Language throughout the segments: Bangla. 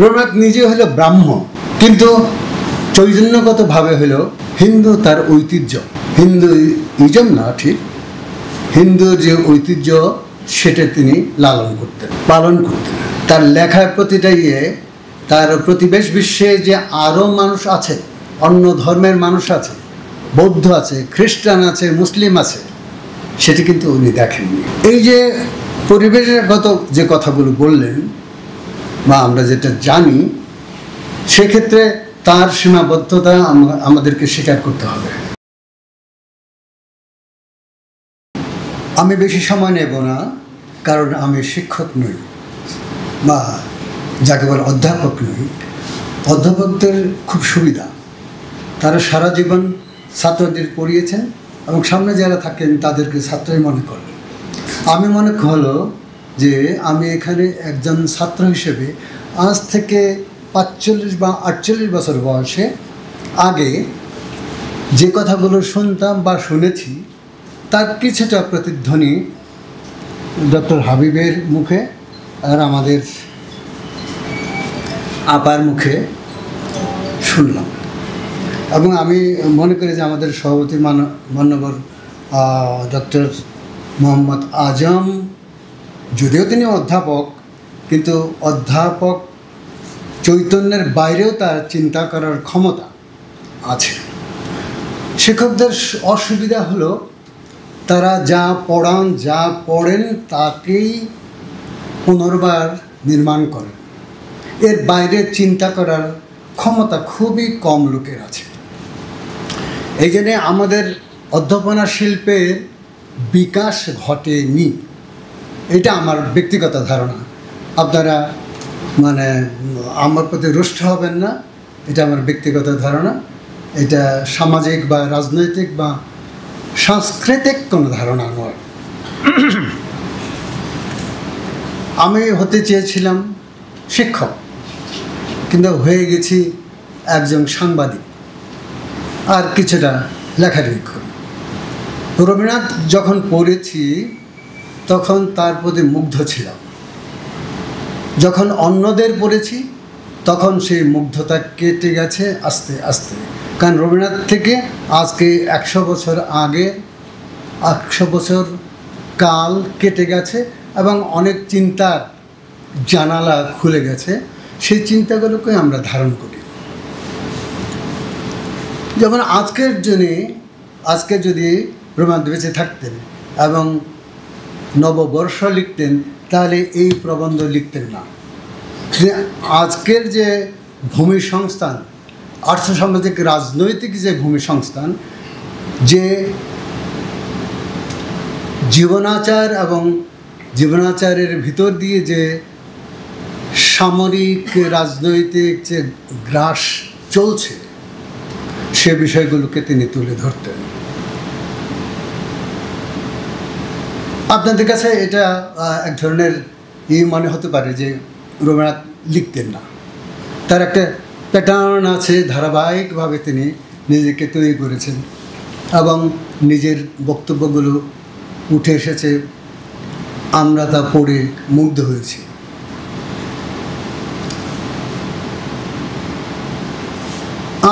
রবীন্দ্রনাথ নিজে হলো ব্রাহ্মণ, কিন্তু চৈতন্যগতভাবে হলো হিন্দু। তার ঐতিহ্য হিন্দুইজম না, ঠিক হিন্দুর যে ঐতিহ্য সেটা তিনি পালন করতেন। তার লেখার প্রতিটা তার প্রতিবেশ বিশ্বে যে আরও মানুষ আছে, অন্য ধর্মের মানুষ আছে, বৌদ্ধ আছে, খ্রিস্টান আছে, মুসলিম আছে, সেটি কিন্তু উনি দেখেননি। এই যে পরিবেশগত যে কথাগুলো বললেন বা আমরা যেটা জানি, সেক্ষেত্রে তার সীমাবদ্ধতা আমাদেরকে স্বীকার করতে হবে। আমি বেশি সময় নেব না, কারণ আমি শিক্ষক নই বা যাকে বলে অধ্যাপক নই। অধ্যাপকদের খুব সুবিধা, তারা সারা জীবন ছাত্রদের পড়িয়েছেন এবং সামনে যারা থাকেন তাদেরকে ছাত্রই মনে করেন। আমি মনে হলো যে আমি এখানে একজন ছাত্র হিসেবে আজ থেকে 45 বা 48 বছর বয়সে আগে যে কথাগুলো শুনতাম বা শুনেছি তার কিছুটা প্রতিধ্বনি ডক্টর হাবিবের মুখে আর আমাদের আপার মুখে শুনলাম। এবং আমি মনে করি যে আমাদের সভাপতি মাননীয় ডক্টর মোহাম্মদ আজম, যদিও তিনি অধ্যাপক, কিন্তু অধ্যাপক চৈতন্যের বাইরেও তার চিন্তা করার ক্ষমতা আছে। শিক্ষকদের অসুবিধা হলো তারা যা পড়ান, যা পড়েন তাকেই পুনর্বার নির্মাণ করেন। এর বাইরে চিন্তা করার ক্ষমতা খুবই কম লোকের আছে। এই জন্যে আমাদের অধ্যাপনা শিল্পের বিকাশ ঘটেনি। এটা আমার ব্যক্তিগত ধারণা। আপনারা আমার প্রতি রুষ্ট হবেন না, এটা আমার ব্যক্তিগত ধারণা। এটা সামাজিক বা রাজনৈতিক বা সাংস্কৃতিক কোনো ধারণা নয়। আমি হতে চেয়েছিলাম শিক্ষক, কিন্তু হয়ে গেছি একজন সাংবাদিক আর কিছুটা লেখালেখি করি। রবীন্দ্রনাথ যখন পড়েছি তখন তার প্রতি মুগ্ধ ছিলাম, যখন অন্যদের পড়েছি তখন সেই মুগ্ধতা কেটে গেছে আস্তে আস্তে। কারণ রবীন্দ্রনাথ থেকে আজকে 100 বছর আগে 100 বছর কাল কেটে গেছে এবং অনেক চিন্তার জানালা খুলে গেছে। সেই চিন্তাগুলোকে আমরা ধারণ করি। যেমন আজকে যদি রবীন্দ্রনাথ বেঁচে থাকতেন এবং নববর্ষ লিখতেন, তাহলে এই প্রবন্ধ লিখতেন না। আজকের যে ভূমি সংস্থান, আর্থসামাজিক রাজনৈতিক যে ভূমি সংস্থান, যে জীবনাচার এবং জীবনাচারের ভিতর দিয়ে যে সামরিক রাজনৈতিক যে গ্রাস চলছে, সে বিষয়গুলোকে তিনি তুলে ধরতেন। আপনাদের কাছে এটা এক ধরনের মনে হতে পারে যে রবীন্দ্রনাথ লিখতেন না। তার একটা প্যাটার্ন আছে, ধারাবাহিকভাবে তিনি নিজেকে তৈরি করেছেন এবং নিজের বক্তব্যগুলো উঠে এসেছে, আমরা তা পড়ে মুগ্ধ হয়েছি।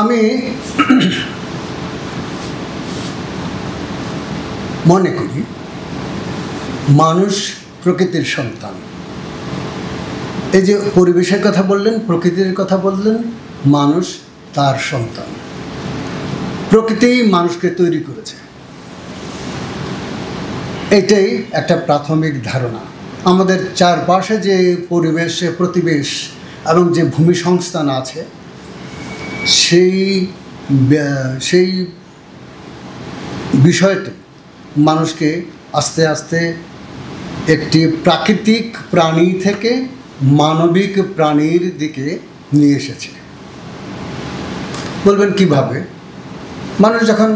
আমি মনে করি মানুষ প্রকৃতির সন্তান। এই যে পরিবেশের কথা বললেন, প্রকৃতির কথা বললেন, মানুষ তার সন্তান। প্রকৃতি মানুষকে তৈরি করেছে, এটাই একটা প্রাথমিক ধারণা। আমাদের চারপাশে যে প্রতিবেশ এবং যে ভূমি সংস্থান আছে, সেই বিষয়টি মানুষকে আস্তে আস্তে একটি প্রাকৃতিক প্রাণী থেকে মানবিক প্রাণীর দিকে নিয়ে এসেছে। বলবেন কিভাবে? মানুষ যখন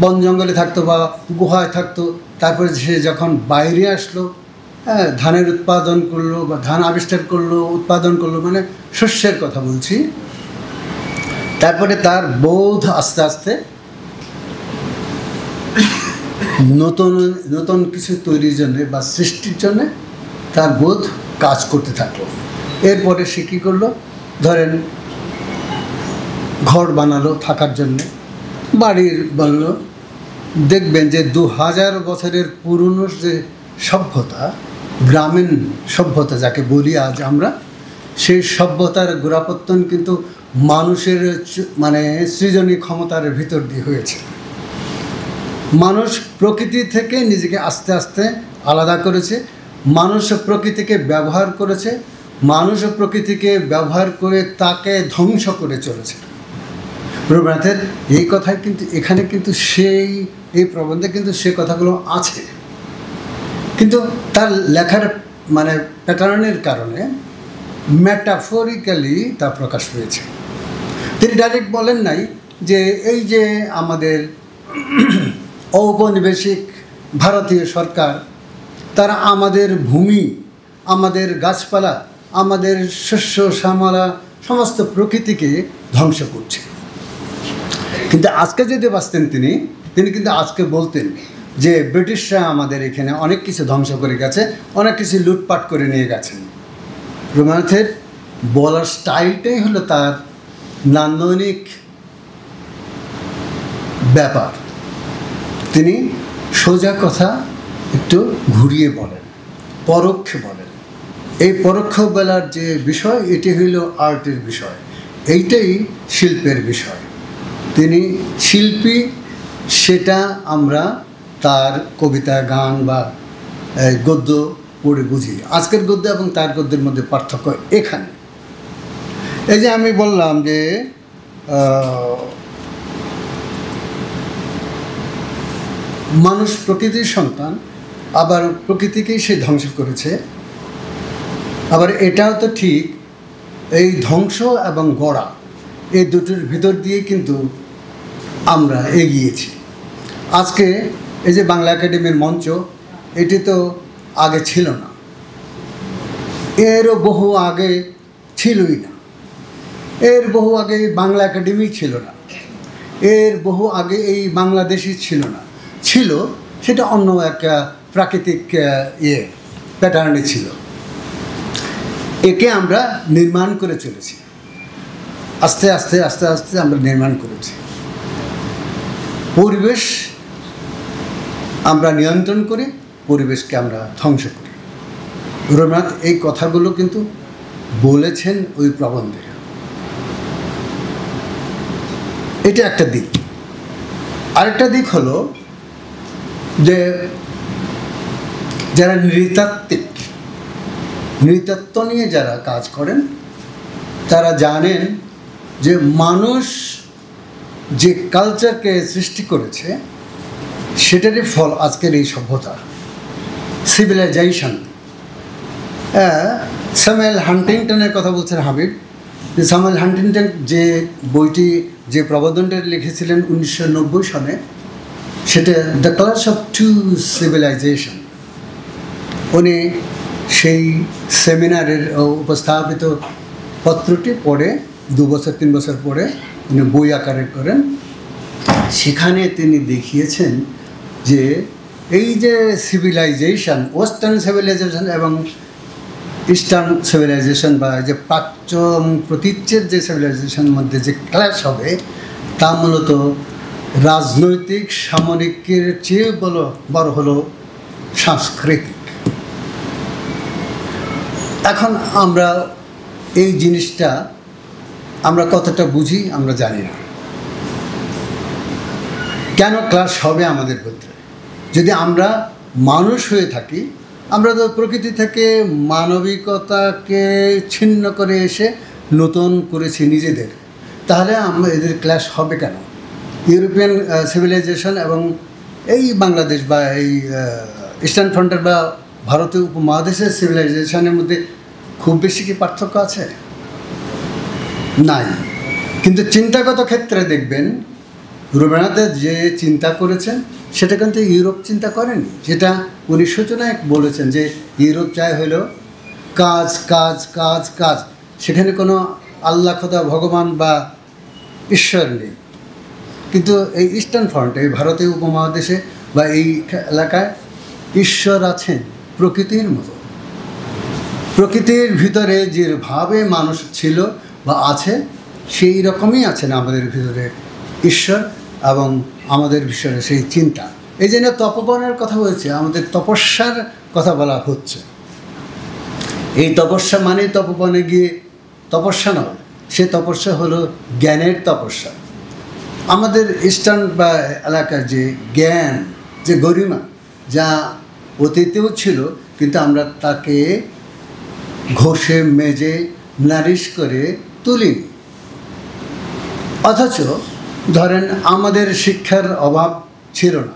বন জঙ্গলে থাকতো বা গুহায় থাকতো, তারপরে সে যখন বাইরে আসলো, ধানের উৎপাদন করলো বা ধান আবিষ্কার করলো, উৎপাদন করলো, মানে শস্যের কথা বলছি। তারপরে তার বোধ আস্তে আস্তে নতুন কিছু তৈরির জন্যে বা সৃষ্টির জন্যে তার বোধ কাজ করতে থাকলো। এরপরে সে কী করলো? ধরেন ঘর বানালো থাকার জন্যে, বাড়ির বলল, দেখবেন যে 2000 বছরের পুরনো যে সভ্যতা, গ্রামীণ সভ্যতা যাকে বলি আজ আমরা, সেই সভ্যতার গোড়াপত্তন কিন্তু মানুষের মানে সৃজনী ক্ষমতার ভিতর দিয়ে হয়েছে। মানুষ প্রকৃতি থেকে নিজেকে আস্তে আস্তে আলাদা করেছে, মানুষ প্রকৃতিকে ব্যবহার করেছে, মানুষ প্রকৃতিকে ব্যবহার করে তাকে ধ্বংস করে চলেছে। রবীন্দ্রনাথের এই কথাই কিন্তু এখানে কিন্তু এই প্রবন্ধে কিন্তু সে কথাগুলো আছে, কিন্তু তার লেখার মানে প্যাটার্নের কারণে মেটাফরিক্যালি তা প্রকাশ পেয়েছে। তিনি ডাইরেক্ট বলেন নাই যে এই যে আমাদের ঔপনিবেশিক ভারতীয় সরকার, তারা আমাদের ভূমি, আমাদের গাছপালা, আমাদের শস্য শ্যামলা সমস্ত প্রকৃতিকে ধ্বংস করছে। কিন্তু আজকে যদি বাঁচতেন তিনি কিন্তু আজকে বলতেন যে ব্রিটিশরা আমাদের এখানে অনেক কিছু ধ্বংস করে গেছে, অনেক কিছু লুটপাট করে নিয়ে গেছেন। রবীন্দ্রনাথের বলার স্টাইলটাই হলো তার নান্দনিক ব্যাপার। তিনি সোজা কথা একটু ঘুরিয়ে বলেন, পরোক্ষে বলেন। এই পরোক্ষ বলার যে বিষয়, এটি হইল আর্টের বিষয়, এইটাই শিল্পের বিষয়। তিনি শিল্পী, সেটা আমরা তার কবিতা, গান বা গদ্য পড়ে বুঝি। আজকের গদ্য এবং তার গদ্যের মধ্যে পার্থক্য এখানে। এই যে আমি বললাম যে মানুষ প্রকৃতির সন্তান, আবার প্রকৃতিকেই সে ধ্বংস করেছে। আবার এটাও তো ঠিক, এই ধ্বংস এবং গড়া, এই দুটোর ভিতর দিয়ে কিন্তু আমরা এগিয়েছি। আজকে এই যে বাংলা একাডেমির মঞ্চ, এটি তো আগে ছিল না, এরও বহু আগে ছিলই না, এর বহু আগে বাংলা একাডেমি ছিল না, এর বহু আগে এই বাংলাদেশই ছিল না। ছিল সেটা অন্য একটা প্রাকৃতিক প্যাটার্নে ছিল। একে আমরা নির্মাণ করে চলেছি, আস্তে আস্তে আস্তে আস্তে আমরা নির্মাণ করেছি। পরিবেশ আমরা নিয়ন্ত্রণ করি, পরিবেশকে আমরা ধ্বংস করি। রবীন্দ্রনাথ এই কথাগুলো কিন্তু বলেছেন ওই প্রবন্ধে। এটা একটা দিক। আরেকটা দিক হলো যে যারা নৃতাত্ত্ব নিয়ে যারা কাজ করেন, তারা জানেন যে মানুষ যে কালচারকে সৃষ্টি করেছে, সেটারই ফল আজকের এই সভ্যতা, সিভিলাইজেশন। স্যামুয়েল হান্টিংটনের কথা বলছেন হাবিব, যে স্যামুয়েল হান্টিংটন যে বইটি, যে প্রবন্ধটা লিখেছিলেন 1990 সনে, সেটা the clash of two civilization. উনি সেই সেমিনারের উপস্থাপিত পত্রটি পড়ে 2 বছর 3 বছর পরে উনি বই আকারে করেন। সেখানে তিনি দেখিয়েছেন যে এই যে সিভিলাইজেশন, ওয়েস্টার্ন সিভিলাইজেশন এবং ইস্টার্ন সিভিলাইজেশন, বা যে প্রাচ্য প্রতীচ্যের যে সিভিলাইজেশনের মধ্যে যে ক্লাশ হবে, তা মূলত রাজনৈতিক সামরিকের চেয়ে বড় হলো সাংস্কৃতিক। এখন আমরা এই জিনিসটা আমরা কতটা বুঝি আমরা জানি না। কেন ক্লাশ হবে আমাদের মধ্যে? যদি আমরা মানুষ হয়ে থাকি, আমরা তো প্রকৃতি থেকে মানবিকতাকে ছিন্ন করে এসে নতুন করেছি নিজেদের, তাহলে আমরা এদের ক্লাশ হবে কেন? ইউরোপিয়ান সিভিলাইজেশন এবং এই বাংলাদেশ বা এই ইস্টার্ন ফ্রন্টের বা ভারতীয় উপমহাদেশের সিভিলাইজেশনের মধ্যে খুব বেশি কি পার্থক্য আছে? নাই। কিন্তু চিন্তাগত ক্ষেত্রে দেখবেন রবীন্দ্রনাথ যে চিন্তা করেছেন সেটা কিন্তু ইউরোপ চিন্তা করেনি। যেটা উনি সূচনায় বলেছেন যে ইউরোপ চায় হলো কাজ কাজ কাজ কাজ, সেখানে কোনো আল্লাহ খোদা ভগবান বা ঈশ্বর নেই। কিন্তু এই ইস্টার্ন ফ্রন্টে, এই ভারতীয় উপমহাদেশে বা এই এলাকায় ঈশ্বর আছেন প্রকৃতির মতো। প্রকৃতির ভিতরে যেভাবে মানুষ ছিল, বা আছে, সেই রকমই আছেন আমাদের ভিতরে ঈশ্বর এবং আমাদের ভিতরে সেই চিন্তা। এই জন্য তপবনের কথা হয়েছে, আমাদের তপস্যার কথা বলা হচ্ছে। এই তপস্যা মানে তপবনে গিয়ে তপস্যা নয়, সে তপস্যা হলো জ্ঞানের তপস্যা। আমাদের ইস্টার্ন বা এলাকার যে জ্ঞান, যে গরিমা, যা অতীতেও ছিল, কিন্তু আমরা তাকে ঘষে মেজে নারিশ করে তুলিনি। অথচ ধরেন আমাদের শিক্ষার অভাব ছিল না।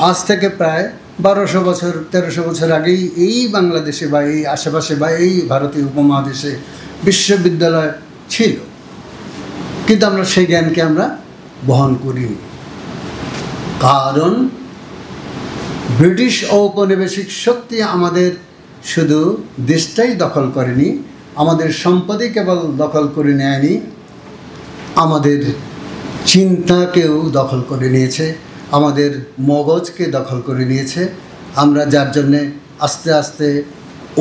আজ থেকে প্রায় 1200 বছর 1300 বছর আগেই এই বাংলাদেশে বা এই আশেপাশে বা এই ভারতীয় উপমহাদেশে বিশ্ববিদ্যালয় ছিল, কিন্তু আমরা সেই জ্ঞানকে আমরা বহন করিনি। কারণ ব্রিটিশ ঔপনিবেশিক শক্তি আমাদের শুধু দেশটাই দখল করেনি, আমাদের সম্পদই কেবল দখল করে নেয়নি, আমাদের চিন্তাকেও দখল করে নিয়েছে, আমাদের মগজকে দখল করে নিয়েছে। আমরা যার জন্যে আস্তে আস্তে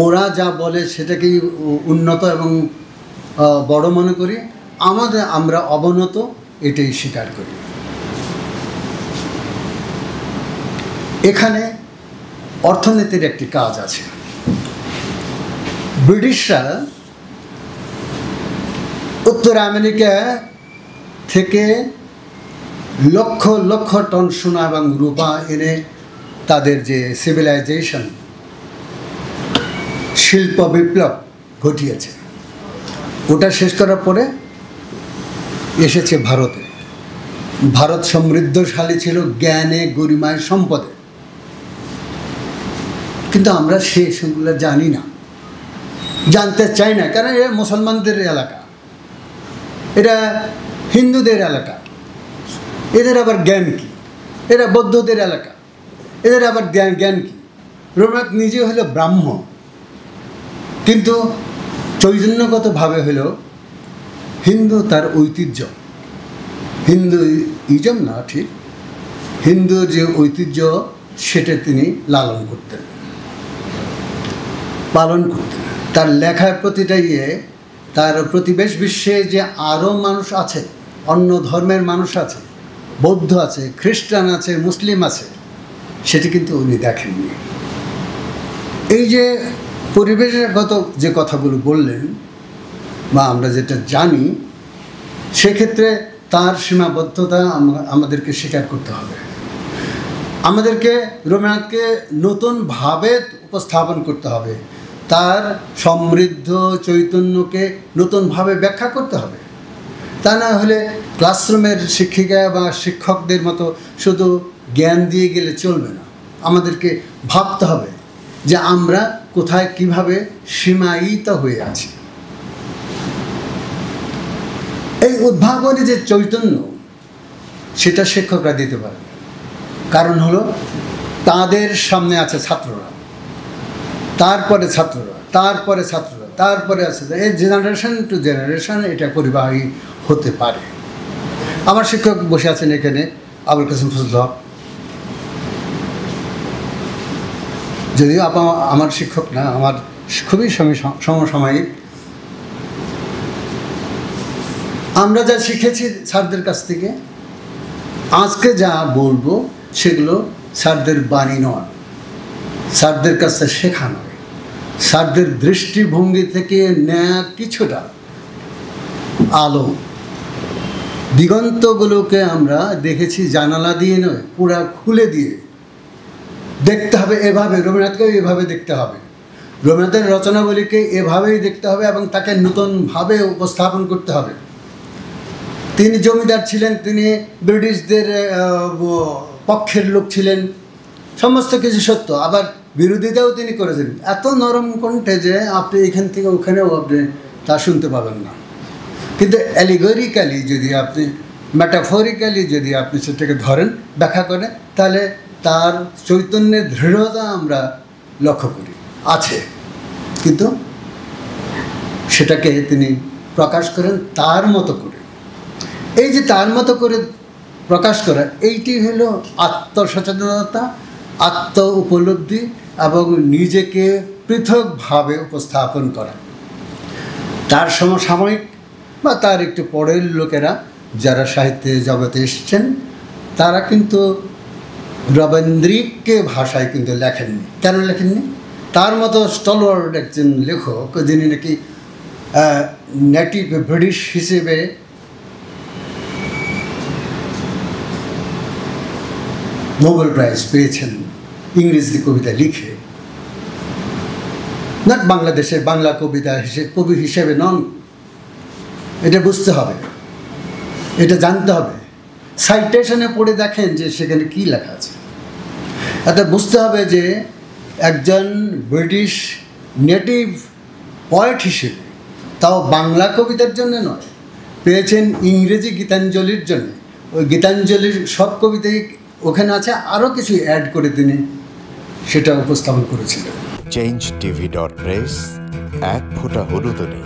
ওরা যা বলে সেটাকেই উন্নত এবং বড় মনে করি, আমরা অবনত এটাই স্বীকার করি। এখানে অর্থনীতির একটি কাজ আছে। ব্রিটিশরা উত্তর আমেরিকা থেকে লক্ষ লক্ষ টন সোনা এবং রূপা এনে তাদের যে সিভিলাইজেশন, শিল্প বিপ্লব ঘটিয়েছে, ওটা শেষ করার পরে এসেছে ভারতে। ভারত সমৃদ্ধশালী ছিল জ্ঞানে, গরিমায়, সম্পদে, কিন্তু আমরা সেগুলো জানি না, জানতে চাই না। কারণ এরা মুসলমানদের এলাকা, এরা হিন্দুদের এলাকা, এদের আবার জ্ঞান কী? এরা বৌদ্ধদের এলাকা, এদের আবার জ্ঞান কী? রবীন্দ্রনাথ নিজে হলো ব্রাহ্মণ, কিন্তু চৈতন্যগতভাবে হলো হিন্দু, তার ঐতিহ্য, হিন্দু ইজম না, ঠিক হিন্দুর যে ঐতিহ্য সেটা তিনি লালন করতেন, পালন করতেন। তার লেখার প্রতিটা তার প্রতিবেশ বিশ্বে যে আরও মানুষ আছে, অন্য ধর্মের মানুষ আছে, বৌদ্ধ আছে, খ্রিস্টান আছে, মুসলিম আছে, সেটি কিন্তু উনি দেখেননি। এই যে পরিবেশগত যে কথাগুলো বললেন বা আমরা যেটা জানি, সেক্ষেত্রে তার সীমাবদ্ধতা আমাদেরকে স্বীকার করতে হবে। আমাদেরকে রবীন্দ্রনাথকে নতুনভাবে উপস্থাপন করতে হবে, তার সমৃদ্ধ চৈতন্যকে নতুনভাবে ব্যাখ্যা করতে হবে। তা না হলে ক্লাসরুমের শিক্ষিকা বা শিক্ষকদের মতো শুধু জ্ঞান দিয়ে গেলে চলবে না। আমাদেরকে ভাবতে হবে যে আমরা কোথায় কিভাবে সীমায়িত হয়ে আছি। এই উদ্ভাবনী যে চৈতন্য, সেটা শিক্ষকরা দিতে পারে, কারণ হলো তাদের সামনে আছে ছাত্ররা, তারপরে ছাত্ররা, তারপরে ছাত্ররা, তারপরে আছে, এই জেনারেশন টু জেনারেশন এটা পরিবাহী হতে পারে। আমার শিক্ষক বসে আছেন এখানে, আবুল কাসেম ফজলুল হক, যদিও আমার শিক্ষক না, আমার খুবই সমসাময়িক। আমরা যা শিখেছি স্যারদের কাছ থেকে, আজকে যা বলবো সেগুলো স্যারদের বাণী নয়, স্যারদের কাছে শেখা নয়, স্যারদের দৃষ্টিভঙ্গি থেকে নেয়া কিছুটা আলো। দিগন্তগুলোকে আমরা দেখেছি জানালা দিয়ে নয়, পুরা খুলে দিয়ে দেখতে হবে। এভাবে রবীন্দ্রনাথকেও এভাবে দেখতে হবে, রবীন্দ্রনাথের রচনাবলীকে এভাবেই দেখতে হবে এবং তাকে নতুনভাবে উপস্থাপন করতে হবে। তিনি জমিদার ছিলেন, তিনি ব্রিটিশদের পক্ষের লোক ছিলেন, সমস্ত কিছু সত্য, আবার বিরোধিতাও তিনি করেছেন এত নরম কণ্ঠে যে আপনি এখান থেকে ওখানেও আপনি তা শুনতে পাবেন না। কিন্তু অ্যালিগরিক্যালি যদি আপনি, মেটাফরিক্যালি যদি আপনি সেটাকে ধরেন, ব্যাখ্যা করেন, তাহলে তার চৈতন্যের দৃঢ়তা আমরা লক্ষ্য করি আছে, কিন্তু সেটাকে তিনি প্রকাশ করেন তার মতো করে। এই যে তার মতো করে প্রকাশ করা, এইটি হলো আত্মসচেতনতা, আত্ম উপলব্ধি এবং নিজেকে পৃথকভাবে উপস্থাপন করা। তার সমসাময়িক বা তার একটু পরের লোকেরা যারা সাহিত্যে জগতে এসছেন তারা কিন্তু রবীন্দ্রিক ভাষায় কিন্তু লেখেননি। কেন লেখেননি? তার মতো স্টলওয়ার্ড একজন লেখক যিনি নাকি নেটিভ ব্রিটিশ হিসেবে নোবেল প্রাইজ পেয়েছেন ইংরেজি কবিতা লিখে, নট বাংলাদেশের বাংলা কবিতা কবি হিসেবে নন। এটা বুঝতে হবে, এটা জানতে হবে। সাইটেশনে পড়ে দেখেন যে সেখানে কী লেখা আছে। এটা বুঝতে হবে যে একজন ব্রিটিশ নেটিভ পয়েট হিসেবে, তাও বাংলা কবিতার জন্য নয়, পেয়েছেন ইংরেজি গীতাঞ্জলির জন্য। ওই গীতাঞ্জলির সব কবিতাই ওখানে আছে, আরও কিছু অ্যাড করে তিনি সেটা উপস্থাপন করেছিলেন। changeTV.press, এক ফোঁটা হলুদ নেই।